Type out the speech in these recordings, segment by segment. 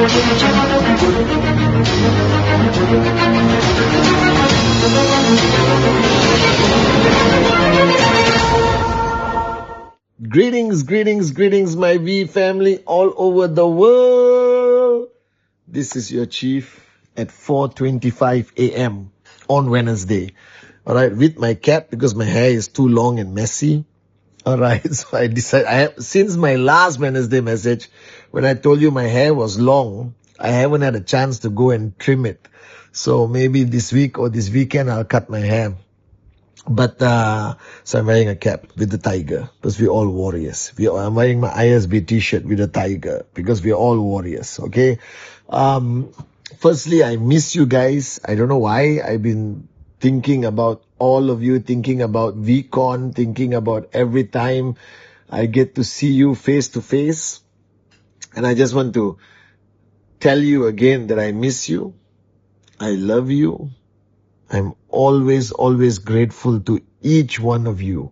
Greetings, my V family all over the world. This is your chief at 4:25 a.m. on Wednesday. All right, with my cap because my hair is too long and messy. All right, so I decided, since my last Wednesday message, when I told you my hair was long, I haven't had a chance to go and trim it. So maybe this week or this weekend I'll cut my hair. But so I'm wearing a cap with the tiger because we're all warriors. I'm wearing my ISB t-shirt with a tiger because we're all warriors. Okay. Firstly, I miss you guys. I don't know why. I've been thinking about all of you, thinking about VCon, thinking about every time I get to see you face to face. And I just want to tell you again that I miss you. I love you. I'm always grateful to each one of you,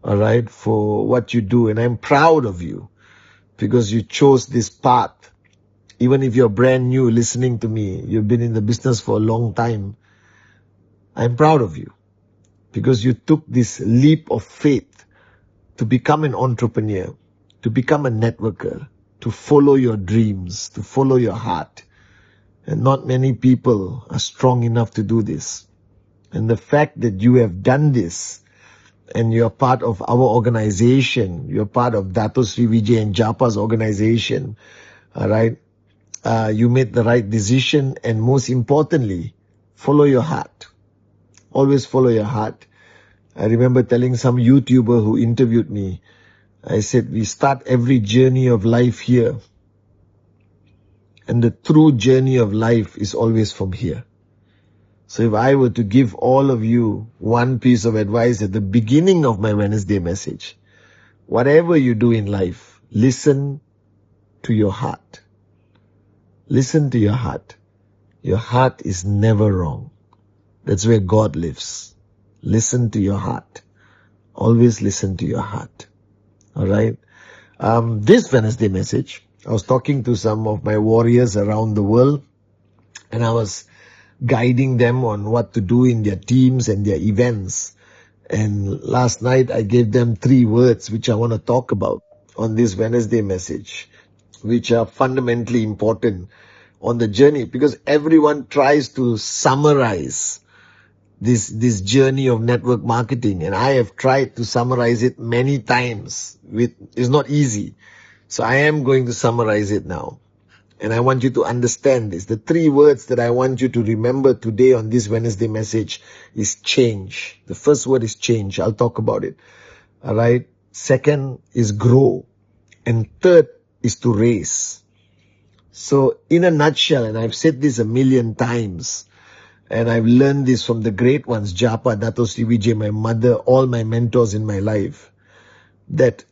all right, for what you do. And I'm proud of you because you chose this path. Even if you're brand new listening to me, you've been in the business for a long time. I'm proud of you because you took this leap of faith to become an entrepreneur, to become a networker, to follow your dreams, to follow your heart. And not many people are strong enough to do this. And the fact that you have done this and you're part of our organization, you're part of Dato Sri Vijay and Japa's organization, all right, you made the right decision. And most importantly, follow your heart. Always follow your heart. I remember telling some YouTuber who interviewed me, I said, we start every journey of life here. And the true journey of life is always from here. So if I were to give all of you one piece of advice at the beginning of my Wednesday message, whatever you do in life, listen to your heart. Listen to your heart. Your heart is never wrong. That's where God lives. Listen to your heart. Always listen to your heart. All right. This Wednesday message, I was talking to some of my warriors around the world, and I was guiding them on what to do in their teams and their events. And last night I gave them 3 words which I want to talk about on this Wednesday message, which are fundamentally important on the journey, because everyone tries to summarize this journey of network marketing, and I have tried to summarize it many times. It's not easy. So I am going to summarize it now. And I want you to understand this. The 3 words that I want you to remember today on this Wednesday message is change. The first word is change. I'll talk about it. All right. Second is grow. And third is to raise. So in a nutshell, and I've said this a million times, and I've learned this from the great ones, Japa, Dato Sri Vijay, my mother, all my mentors in my life, that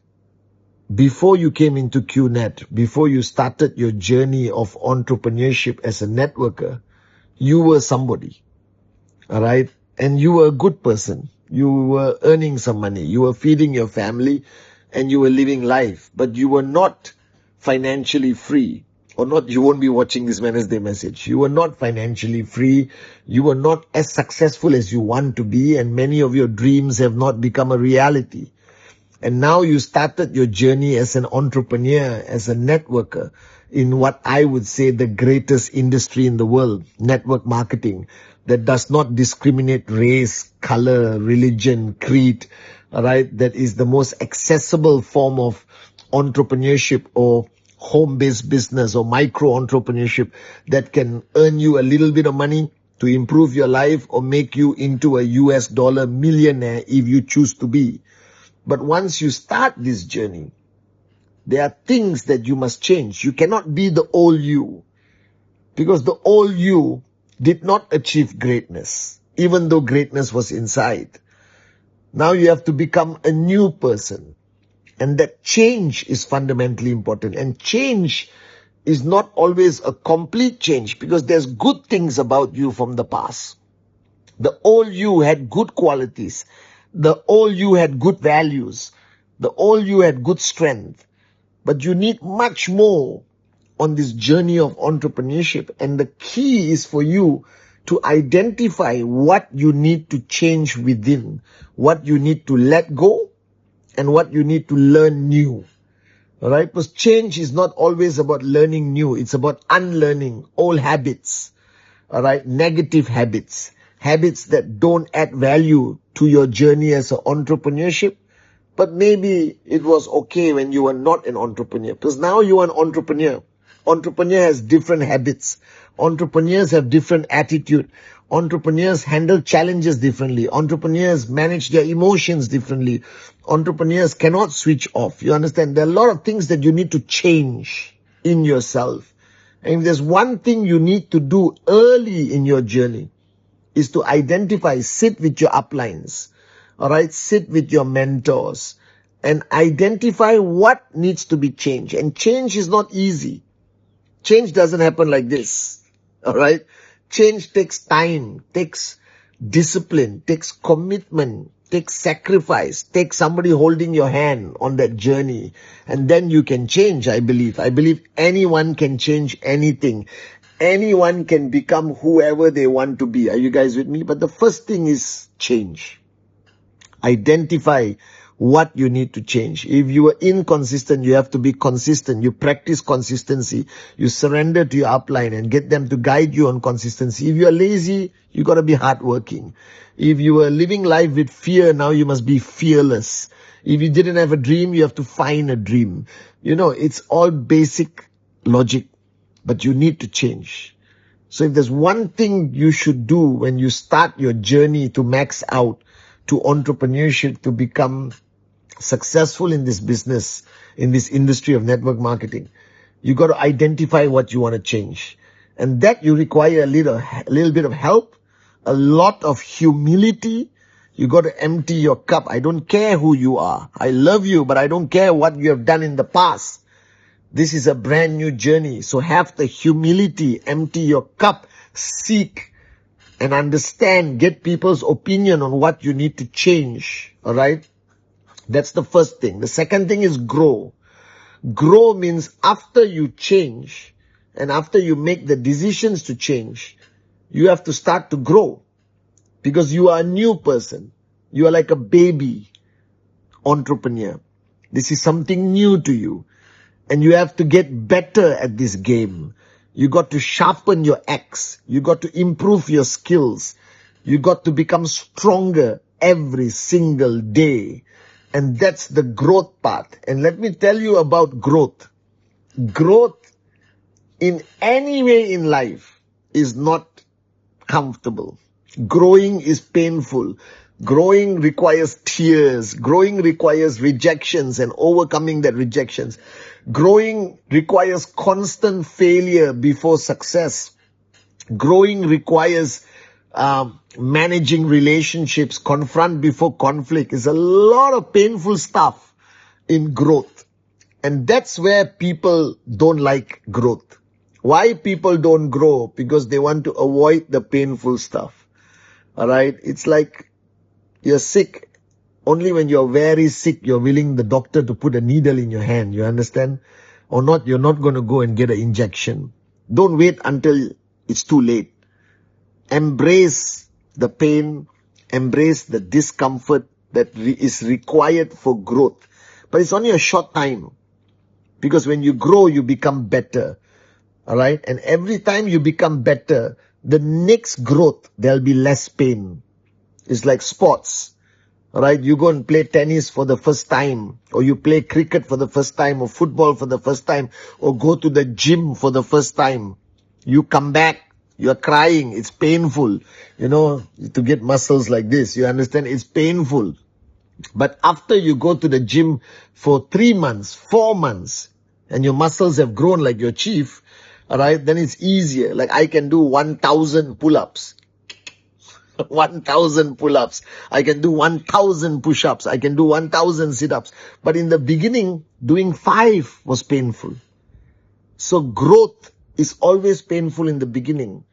before you came into QNET, before you started your journey of entrepreneurship as a networker, you were somebody, all right? And you were a good person. You were earning some money. You were feeding your family and you were living life, but you were not financially free. Or not, you won't be watching this Wednesday message. You were not financially free. You were not as successful as you want to be, and many of your dreams have not become a reality. And now you started your journey as an entrepreneur, as a networker in what I would say the greatest industry in the world, network marketing, that does not discriminate race, color, religion, creed, all right? That is the most accessible form of entrepreneurship or home-based business or micro-entrepreneurship that can earn you a little bit of money to improve your life or make you into a US dollar millionaire if you choose to be. But once you start this journey, there are things that you must change. You cannot be the old you, because the old you did not achieve greatness, even though greatness was inside. Now you have to become a new person. And that change is fundamentally important. And change is not always a complete change, because there's good things about you from the past. The old you had good qualities. The old you had good values. The old you had good strength. But you need much more on this journey of entrepreneurship. And the key is for you to identify what you need to change within, what you need to let go, and what you need to learn new. All right? Because change is not always about learning new. It's about unlearning old habits. All right? Negative habits. Habits that don't add value to your journey as an entrepreneurship. But maybe it was okay when you were not an entrepreneur. Because now you are an entrepreneur. Entrepreneur has different habits. Entrepreneurs have different attitude. Entrepreneurs handle challenges differently. Entrepreneurs manage their emotions differently. Entrepreneurs cannot switch off. You understand? There are a lot of things that you need to change in yourself. And if there's one thing you need to do early in your journey, is to identify, sit with your uplines. All right, sit with your mentors and identify what needs to be changed. And change is not easy. Change doesn't happen like this. All right, change takes time, takes discipline, takes commitment, takes sacrifice, takes somebody holding your hand on that journey. And then you can change, I believe. I believe anyone can change anything. Anyone can become whoever they want to be. Are you guys with me? But the first thing is change. Identify what you need to change. If you are inconsistent, you have to be consistent. You practice consistency. You surrender to your upline and get them to guide you on consistency. If you are lazy, you got to be hardworking. If you are living life with fear, now you must be fearless. If you didn't have a dream, you have to find a dream. You know, it's all basic logic, but you need to change. So if there's one thing you should do when you start your journey to max out, to entrepreneurship, to become successful in this business, in this industry of network marketing, you got to identify what you want to change. And that you require a little bit of help, a lot of humility. You got to empty your cup. I don't care who you are. I love you, but I don't care what you have done in the past. This is a brand new journey. So have the humility, empty your cup, seek and understand, get people's opinion on what you need to change. All right. That's the first thing. The second thing is grow. Grow means after you change and after you make the decisions to change, you have to start to grow because you are a new person. You are like a baby entrepreneur. This is something new to you and you have to get better at this game. You got to sharpen your axe. You got to improve your skills. You got to become stronger every single day. And that's the growth part. And let me tell you about growth. Growth in any way in life is not comfortable. Growing is painful. Growing requires tears. Growing requires rejections and overcoming that rejections. Growing requires constant failure before success. Growing requires managing relationships, confront before conflict. Is a lot of painful stuff in growth. And that's where people don't like growth. Why people don't grow? Because they want to avoid the painful stuff. All right. It's like you're sick. Only when you're very sick, you're willing the doctor to put a needle in your hand. You understand? Or not, you're not going to go and get an injection. Don't wait until it's too late. Embrace the pain, embrace the discomfort that is required for growth. But it's only a short time. Because when you grow, you become better. Alright? And every time you become better, the next growth, there'll be less pain. It's like sports. Alright? You go and play tennis for the first time. Or you play cricket for the first time. Or football for the first time. Or go to the gym for the first time. You come back. You're crying. It's painful. You know, to get muscles like this. You understand? It's painful. But after you go to the gym for 3 months, 4 months, and your muscles have grown like your chief, alright, then it's easier. Like I can do 1,000 pull-ups. 1,000 pull-ups. I can do 1,000 push-ups. I can do 1,000 sit-ups. But in the beginning, doing 5 was painful. So growth is always painful in the beginning.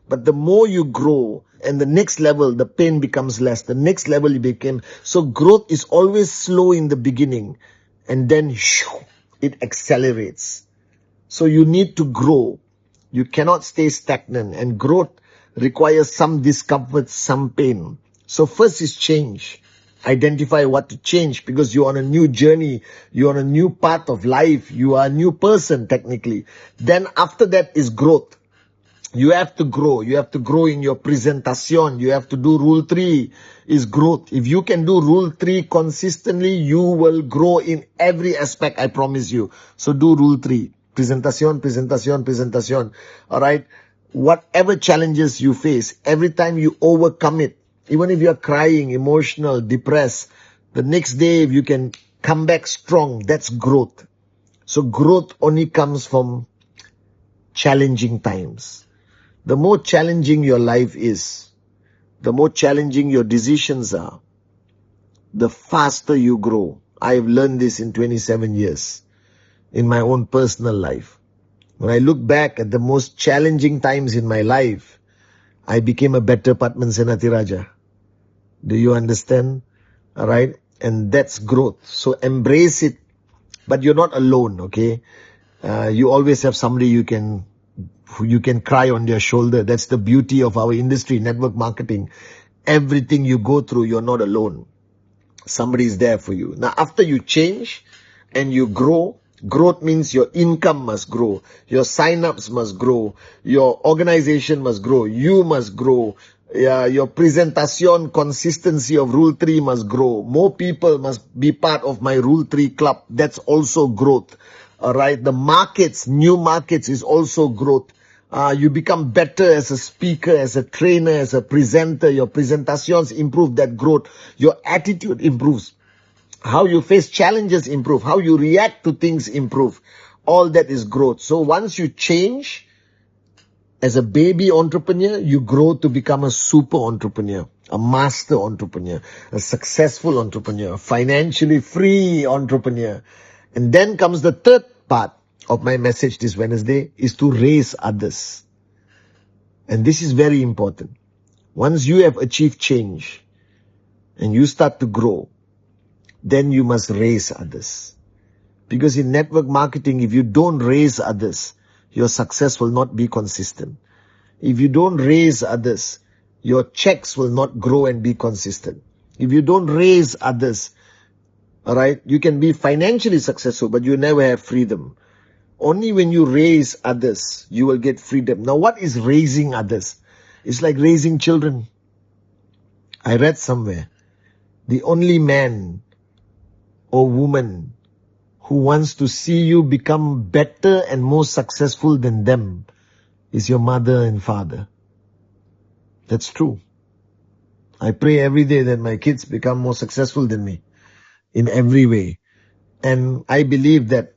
But the more you grow and the next level, the pain becomes less. The next level you became. So growth is always slow in the beginning and then it accelerates. So you need to grow. You cannot stay stagnant, and growth requires some discomfort, some pain. So first is change. Identify what to change, because you're on a new journey. You're on a new path of life. You are a new person technically. Then after that is growth. You have to grow. You have to grow in your presentation. You have to do rule 3 is growth. If you can do rule 3 consistently, you will grow in every aspect, I promise you. So do rule 3. Presentation, presentation, presentation. Alright? Whatever challenges you face, every time you overcome it, even if you're crying, emotional, depressed, the next day if you can come back strong, that's growth. So growth only comes from challenging times. The more challenging your life is, the more challenging your decisions are, the faster you grow. I've learned this in 27 years in my own personal life. When I look back at the most challenging times in my life, I became a better Pathman Senathirajah. Do you understand? Alright? And that's growth. So embrace it. But you're not alone, okay? You always have somebody you can cry on their shoulder. That's the beauty of our industry, network marketing. Everything you go through, you're not alone. Somebody is there for you. Now, after you change and you grow, growth means your income must grow. Your sign-ups must grow. Your organization must grow. You must grow. Your presentation consistency of Rule 3 must grow. More people must be part of my Rule 3 club. That's also growth. Alright, the markets, new markets is also growth. You become better as a speaker, as a trainer, as a presenter. Your presentations improve, that growth. Your attitude improves. How you face challenges improve. How you react to things improve. All that is growth. So once you change, as a baby entrepreneur, you grow to become a super entrepreneur, a master entrepreneur, a successful entrepreneur, financially free entrepreneur. And then comes the third part of my message this Wednesday, is to raise others. And this is very important. Once you have achieved change and you start to grow, then you must raise others. Because in network marketing, if you don't raise others, your success will not be consistent. If you don't raise others, your checks will not grow and be consistent. If you don't raise others, alright, you can be financially successful, but you never have freedom. Only when you raise others, you will get freedom. Now, what is raising others? It's like raising children. I read somewhere, the only man or woman who wants to see you become better and more successful than them is your mother and father. That's true. I pray every day that my kids become more successful than me in every way. And I believe that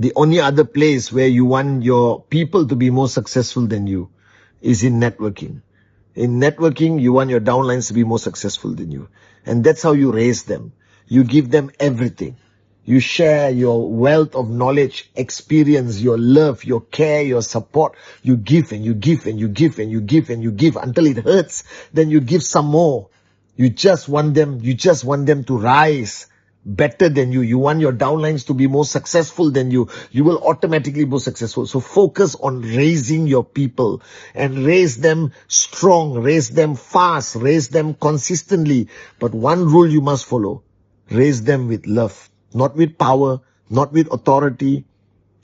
the only other place where you want your people to be more successful than you is in networking. In networking, you want your downlines to be more successful than you. And that's how you raise them. You give them everything. You share your wealth of knowledge, experience, your love, your care, your support. You give and you give and you give and you give and you give until it hurts. Then you give some more. You just want them to rise better than you. You want your downlines to be more successful than you. You will automatically be successful. So focus on raising your people and raise them strong, raise them fast, raise them consistently. But one rule you must follow, raise them with love, not with power, not with authority,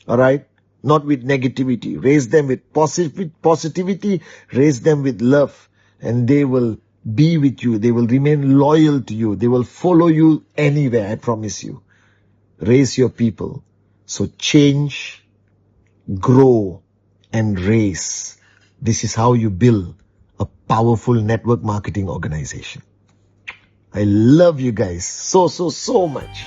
all right? Not with negativity. Raise them with positivity, raise them with love, and they will be with you. They will remain loyal to you. They will follow you anywhere, I promise you. Raise your people. So change, grow, and raise. This is how you build a powerful network marketing organization. I love you guys so much.